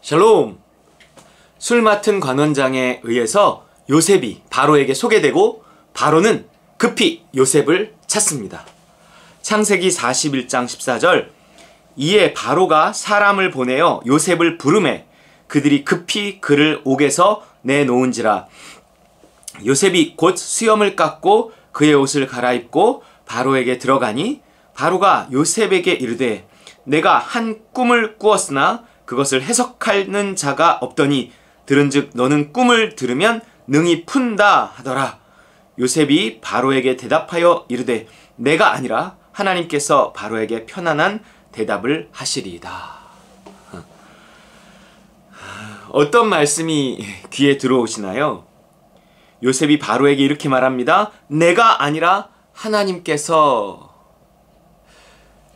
샬롬! 술 맡은 관원장에 의해서 요셉이 바로에게 소개되고 바로는 급히 요셉을 찾습니다. 창세기 41장 14절 이에 바로가 사람을 보내어 요셉을 부르매 그들이 급히 그를 옥에서 내놓은지라. 요셉이 곧 수염을 깎고 그의 옷을 갈아입고 바로에게 들어가니 바로가 요셉에게 이르되 내가 한 꿈을 꾸었으나 그것을 해석하는 자가 없더니 들은즉 너는 꿈을 들으면 능히 푼다 하더라. 요셉이 바로에게 대답하여 이르되 내가 아니라 하나님께서 바로에게 편안한 대답을 하시리이다. 어떤 말씀이 귀에 들어오시나요? 요셉이 바로에게 이렇게 말합니다. 내가 아니라 하나님께서.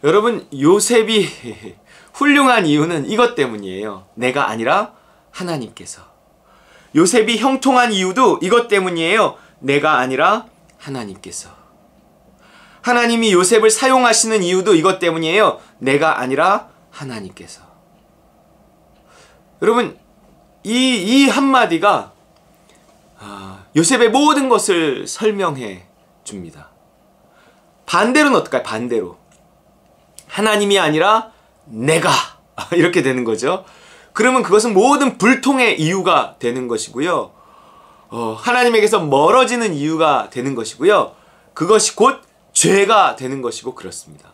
여러분, 요셉이 훌륭한 이유는 이것 때문이에요. 내가 아니라 하나님께서. 요셉이 형통한 이유도 이것 때문이에요. 내가 아니라 하나님께서. 하나님이 요셉을 사용하시는 이유도 이것 때문이에요. 내가 아니라 하나님께서. 여러분, 이 한마디가 요셉의 모든 것을 설명해 줍니다. 반대로는 어떨까요? 반대로. 하나님이 아니라 내가 이렇게 되는 거죠. 그러면 그것은 모든 불통의 이유가 되는 것이고요. 하나님에게서 멀어지는 이유가 되는 것이고요. 그것이 곧 죄가 되는 것이고 그렇습니다.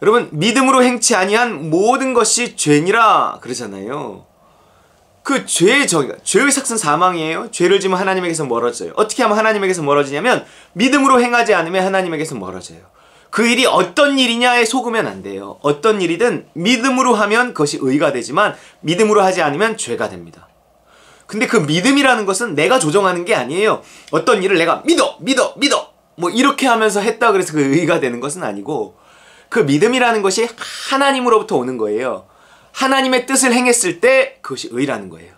여러분, 믿음으로 행치 아니한 모든 것이 죄니라 그러잖아요. 그 죄의 삭은 사망이에요. 죄를 지면 하나님에게서 멀어져요. 어떻게 하면 하나님에게서 멀어지냐면 믿음으로 행하지 않으면 하나님에게서 멀어져요. 그 일이 어떤 일이냐에 속으면 안 돼요. 어떤 일이든 믿음으로 하면 그것이 의가 되지만 믿음으로 하지 않으면 죄가 됩니다. 근데 그 믿음이라는 것은 내가 조정하는 게 아니에요. 어떤 일을 내가 믿어 뭐 이렇게 하면서 했다 그래서 그 의가 되는 것은 아니고, 그 믿음이라는 것이 하나님으로부터 오는 거예요. 하나님의 뜻을 행했을 때 그것이 의라는 거예요.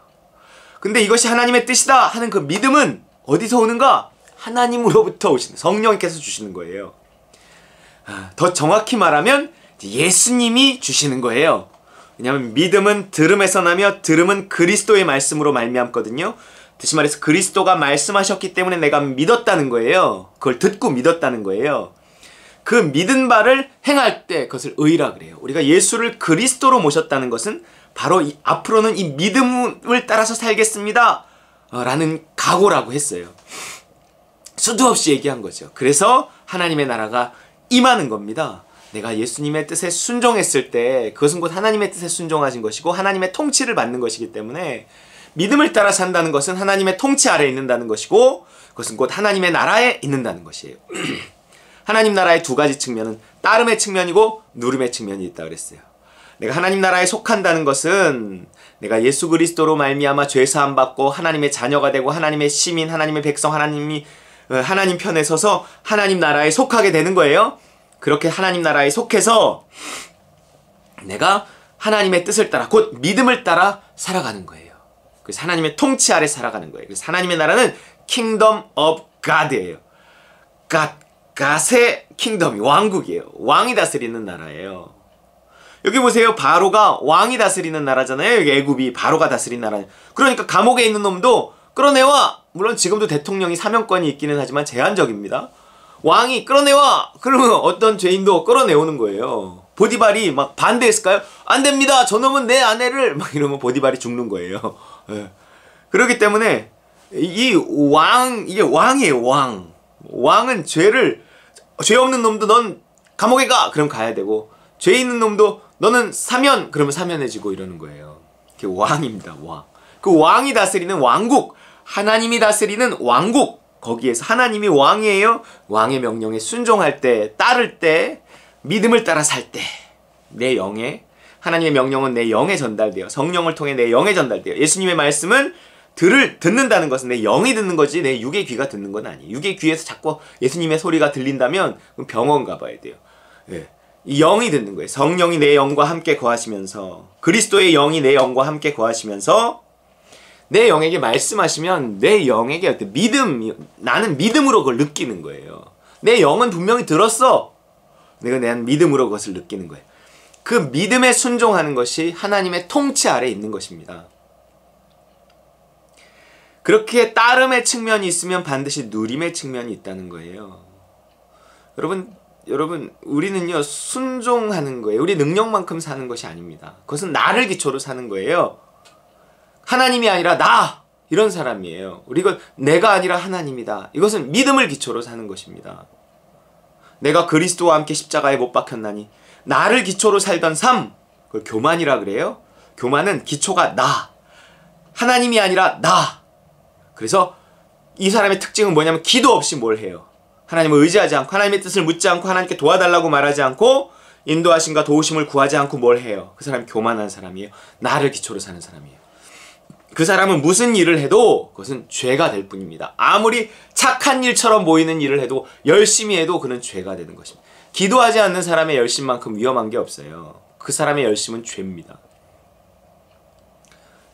근데 이것이 하나님의 뜻이다 하는 그 믿음은 어디서 오는가? 하나님으로부터 오시는, 성령께서 주시는 거예요. 더 정확히 말하면 예수님이 주시는 거예요. 왜냐하면 믿음은 들음에서 나며 들음은 그리스도의 말씀으로 말미암거든요. 다시 말해서 그리스도가 말씀하셨기 때문에 내가 믿었다는 거예요. 그걸 듣고 믿었다는 거예요. 그 믿은 바를 행할 때 그것을 의라 그래요. 우리가 예수를 그리스도로 모셨다는 것은 바로 앞으로는 이 믿음을 따라서 살겠습니다 라는 각오라고 했어요. 수도 없이 얘기한 거죠. 그래서 하나님의 나라가 임하는 겁니다. 내가 예수님의 뜻에 순종했을 때 그것은 곧 하나님의 뜻에 순종하신 것이고 하나님의 통치를 받는 것이기 때문에 믿음을 따라 산다는 것은 하나님의 통치 아래에 있는다는 것이고 그것은 곧 하나님의 나라에 있는다는 것이에요. 하나님 나라의 두 가지 측면은 따름의 측면이고 누름의 측면이 있다고 그랬어요. 내가 하나님 나라에 속한다는 것은 내가 예수 그리스도로 말미암아 죄 사함 받고 하나님의 자녀가 되고 하나님의 시민, 하나님의 백성, 하나님 편에 서서 하나님 나라에 속하게 되는 거예요. 그렇게 하나님 나라에 속해서 내가 하나님의 뜻을 따라 곧 믿음을 따라 살아가는 거예요. 그래서 하나님의 통치 아래 살아가는 거예요. 그래서 하나님의 나라는 Kingdom of God예요. God의 킹덤이 왕국이에요. 왕이 다스리는 나라예요. 여기 보세요. 바로가 왕이 다스리는 나라잖아요. 여기 애굽이 바로가 다스리는 나라예요. 그러니까 감옥에 있는 놈도 끌어내와! 물론 지금도 대통령이 사면권이 있기는 하지만 제한적입니다. 왕이 끌어내와! 그러면 어떤 죄인도 끌어내오는 거예요. 보디발이 막 반대했을까요? 안 됩니다! 저놈은 내 아내를! 막 이러면 보디발이 죽는 거예요. 네. 그렇기 때문에 이게 왕이에요, 왕. 왕은 죄 없는 놈도 넌 감옥에 가! 그럼 가야 되고, 죄 있는 놈도 너는 사면! 그러면 사면해지고 이러는 거예요. 그게 왕입니다, 왕. 그 왕이 다스리는 왕국, 하나님이 다스리는 왕국, 거기에서 하나님이 왕이에요. 왕의 명령에 순종할 때, 따를 때, 믿음을 따라 살 때, 내 영에, 하나님의 명령은 내 영에 전달돼요. 성령을 통해 내 영에 전달돼요. 예수님의 말씀은 듣는다는 것은 내 영이 듣는 거지 내 육의 귀가 듣는 건 아니에요. 육의 귀에서 자꾸 예수님의 소리가 들린다면 그럼 병원 가봐야 돼요. 예. 이 영이 듣는 거예요. 성령이 내 영과 함께 거하시면서, 그리스도의 영이 내 영과 함께 거하시면서 내 영에게 말씀하시면 내 영에게 나는 믿음으로 그걸 느끼는 거예요. 내 영은 분명히 들었어. 내가 내 믿음으로 그것을 느끼는 거예요. 그 믿음에 순종하는 것이 하나님의 통치 아래 있는 것입니다. 그렇게 따름의 측면이 있으면 반드시 누림의 측면이 있다는 거예요. 여러분, 우리는요, 순종하는 거예요. 우리 능력만큼 사는 것이 아닙니다. 그것은 나를 기초로 사는 거예요. 하나님이 아니라 나! 이런 사람이에요. 이건 내가 아니라 하나님이다. 이것은 믿음을 기초로 사는 것입니다. 내가 그리스도와 함께 십자가에 못 박혔나니 나를 기초로 살던 삶, 그걸 교만이라 그래요. 교만은 기초가 나, 하나님이 아니라 나. 그래서 이 사람의 특징은 뭐냐면 기도 없이 뭘 해요. 하나님을 의지하지 않고 하나님의 뜻을 묻지 않고 하나님께 도와달라고 말하지 않고 인도하심과 도우심을 구하지 않고 뭘 해요. 그 사람이 교만한 사람이에요. 나를 기초로 사는 사람이에요. 그 사람은 무슨 일을 해도 그것은 죄가 될 뿐입니다. 아무리 착한 일처럼 보이는 일을 해도 열심히 해도 그는 죄가 되는 것입니다. 기도하지 않는 사람의 열심만큼 위험한 게 없어요. 그 사람의 열심은 죄입니다.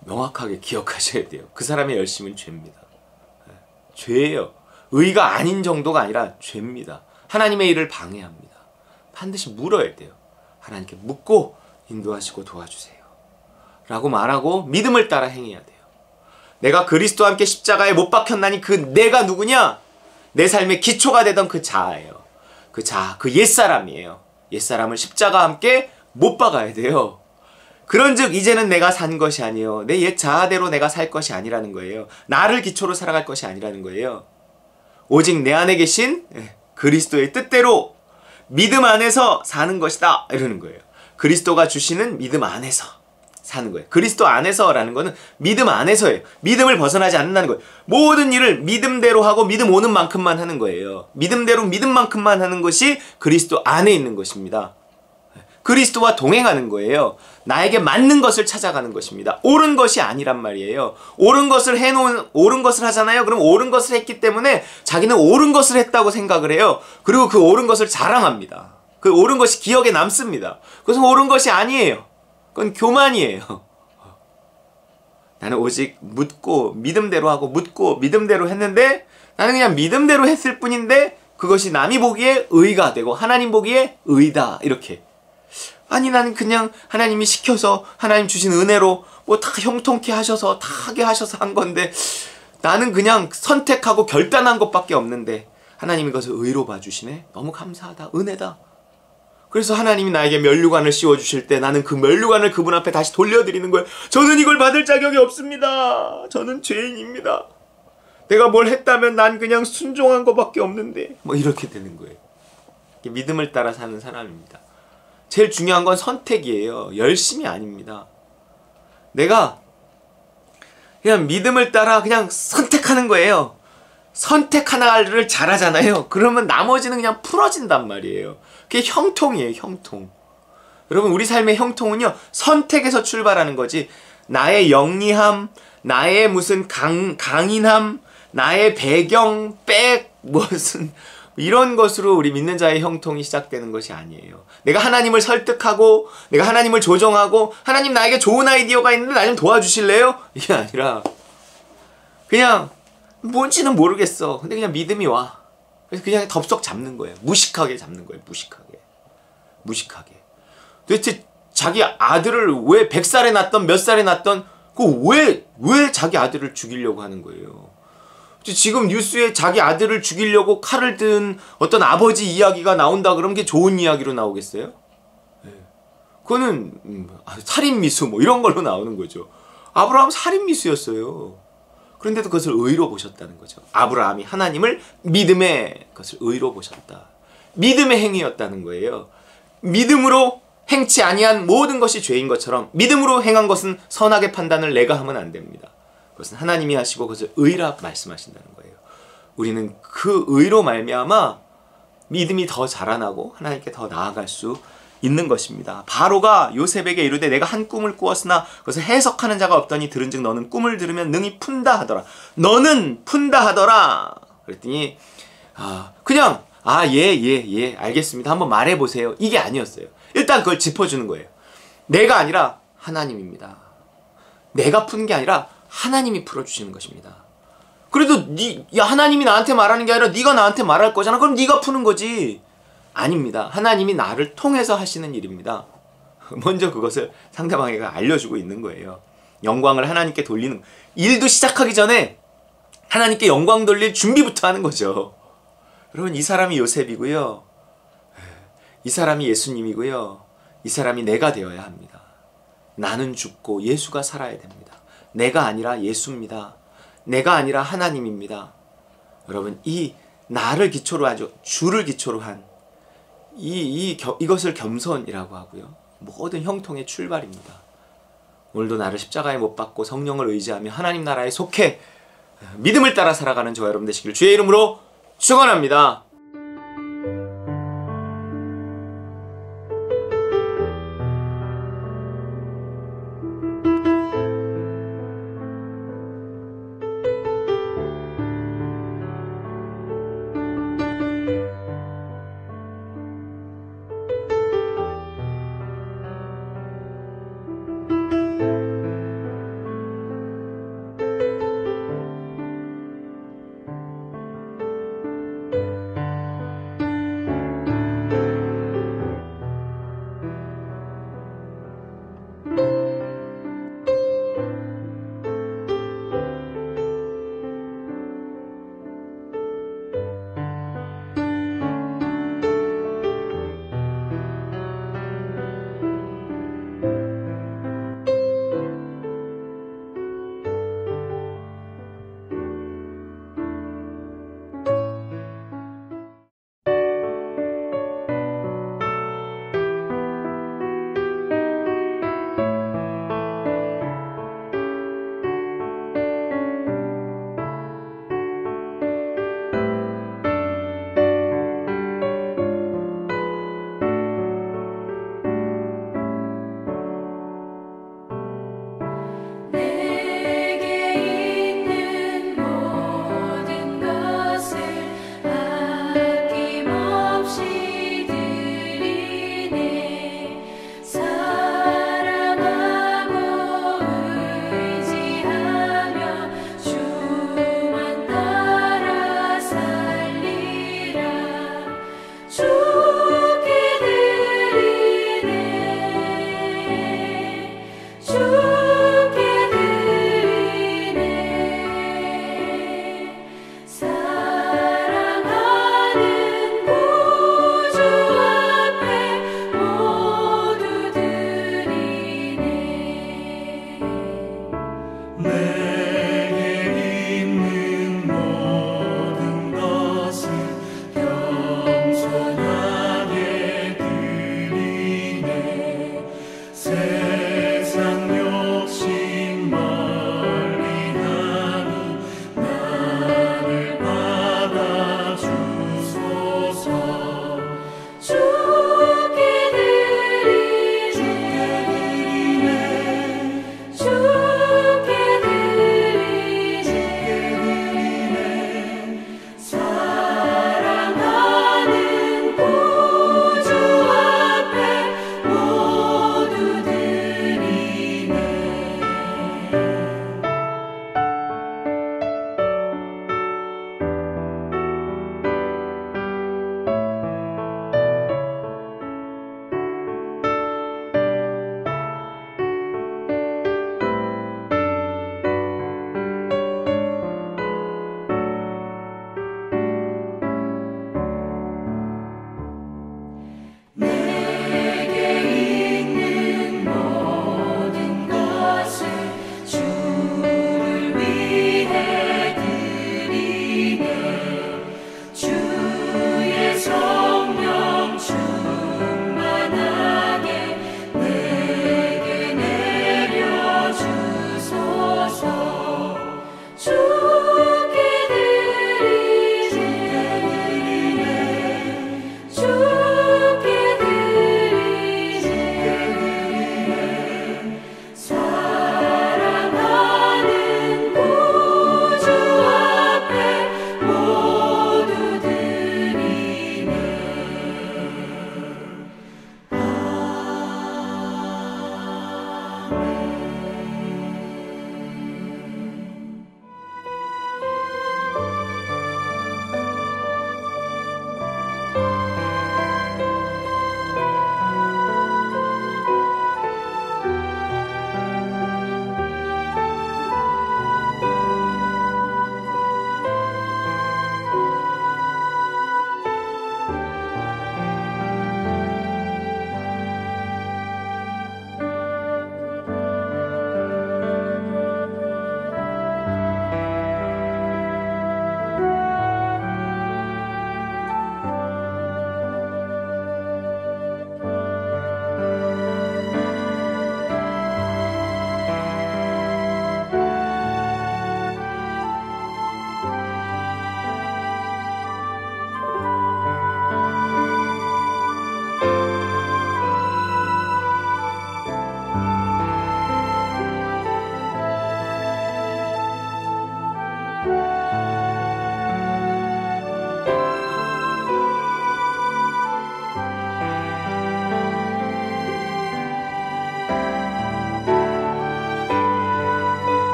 명확하게 기억하셔야 돼요. 그 사람의 열심은 죄입니다. 죄예요. 의가 아닌 정도가 아니라 죄입니다. 하나님의 일을 방해합니다. 반드시 물어야 돼요. 하나님께 묻고 인도하시고 도와주세요. 라고 말하고 믿음을 따라 행해야 돼요. 내가 그리스도와 함께 십자가에 못 박혔나니 그 내가 누구냐? 내 삶의 기초가 되던 그 자아예요. 그 자아, 그 옛사람이에요. 옛사람을 십자가와 함께 못 박아야 돼요. 그런즉 이제는 내가 산 것이 아니요 내 옛 자아대로 내가 살 것이 아니라는 거예요. 나를 기초로 살아갈 것이 아니라는 거예요. 오직 내 안에 계신 그리스도의 뜻대로 믿음 안에서 사는 것이다 이러는 거예요. 그리스도가 주시는 믿음 안에서 사는 거예요. 그리스도 안에서라는 거는 믿음 안에서예요. 믿음을 벗어나지 않는다는 거예요. 모든 일을 믿음대로 하고 믿음 오는 만큼만 하는 거예요. 믿음대로 믿음만큼만 하는 것이 그리스도 안에 있는 것입니다. 그리스도와 동행하는 거예요. 나에게 맞는 것을 찾아가는 것입니다. 옳은 것이 아니란 말이에요. 옳은 것을 하잖아요. 그럼 옳은 것을 했기 때문에 자기는 옳은 것을 했다고 생각을 해요. 그리고 그 옳은 것을 자랑합니다. 그 옳은 것이 기억에 남습니다. 그것은 옳은 것이 아니에요. 그건 교만이에요. 나는 오직 묻고 믿음대로 하고 묻고 믿음대로 했는데 나는 그냥 믿음대로 했을 뿐인데 그것이 남이 보기에 의가 되고 하나님 보기에 의다 이렇게. 아니 나는 그냥 하나님이 시켜서 하나님 주신 은혜로 뭐 다 형통케 하셔서 다 하게 하셔서 한 건데 나는 그냥 선택하고 결단한 것밖에 없는데 하나님이 그것을 의로 봐주시네. 너무 감사하다. 은혜다. 그래서 하나님이 나에게 면류관을 씌워주실 때 나는 그 면류관을 그분 앞에 다시 돌려드리는 거예요. 저는 이걸 받을 자격이 없습니다. 저는 죄인입니다. 내가 뭘 했다면 난 그냥 순종한 것밖에 없는데 뭐 이렇게 되는 거예요. 믿음을 따라 사는 사람입니다. 제일 중요한 건 선택이에요. 열심이 아닙니다. 내가 그냥 믿음을 따라 그냥 선택하는 거예요. 선택 하나를 잘하잖아요. 그러면 나머지는 그냥 풀어진단 말이에요. 그게 형통이에요. 형통. 여러분 우리 삶의 형통은요. 선택에서 출발하는 거지 나의 영리함, 나의 무슨 강인함, 나의 배경, 무슨 이런 것으로 우리 믿는 자의 형통이 시작되는 것이 아니에요. 내가 하나님을 설득하고 내가 하나님을 조정하고 하나님 나에게 좋은 아이디어가 있는데 나 좀 도와주실래요? 이게 아니라 그냥 뭔지는 모르겠어. 근데 그냥 믿음이 와. 그래서 그냥 덥석 잡는 거예요. 무식하게 잡는 거예요. 무식하게. 도대체 자기 아들을 왜 100살에 낳던 몇 살에 낳던 왜 자기 아들을 죽이려고 하는 거예요. 지금 뉴스에 자기 아들을 죽이려고 칼을 든 어떤 아버지 이야기가 나온다 그러면 그게 좋은 이야기로 나오겠어요? 네. 그거는 살인미수 뭐 이런 걸로 나오는 거죠. 아브라함 살인미수였어요. 그런데도 그것을 의로 보셨다는 거죠. 아브라함이 하나님을 믿음의 것을 의로 보셨다. 믿음의 행위였다는 거예요. 믿음으로 행치 아니한 모든 것이 죄인 것처럼 믿음으로 행한 것은 선하게 판단을 내가 하면 안 됩니다. 그것은 하나님이 하시고 그것을 의라 말씀하신다는 거예요. 우리는 그 의로 말미암아 믿음이 더 자라나고 하나님께 더 나아갈 수 있는 것입니다. 바로가 요셉에게 이르되 내가 한 꿈을 꾸었으나 그것을 해석하는 자가 없더니 들은즉 너는 꿈을 들으면 능히 푼다 하더라. 너는 푼다 하더라. 그랬더니 그냥 예 알겠습니다. 한번 말해보세요. 이게 아니었어요. 일단 그걸 짚어주는 거예요. 내가 아니라 하나님입니다. 내가 푸는 게 아니라 하나님이 풀어주시는 것입니다. 그래도 하나님이 나한테 말하는 게 아니라 네가 나한테 말할 거잖아. 그럼 네가 푸는 거지. 아닙니다. 하나님이 나를 통해서 하시는 일입니다. 먼저 그것을 상대방에게 알려주고 있는 거예요. 영광을 하나님께 돌리는, 일도 시작하기 전에 하나님께 영광 돌릴 준비부터 하는 거죠. 여러분, 이 사람이 요셉이고요. 이 사람이 예수님이고요. 이 사람이 내가 되어야 합니다. 나는 죽고 예수가 살아야 됩니다. 내가 아니라 예수입니다. 내가 아니라 하나님입니다. 여러분, 이 나를 기초로 하죠. 주를 기초로 한 이것을 겸손이라고 하고요. 모든 형통의 출발입니다. 오늘도 나를 십자가에 못 박고 성령을 의지하며 하나님 나라에 속해 믿음을 따라 살아가는 저와 여러분 되시기를 주의 이름으로 축원합니다.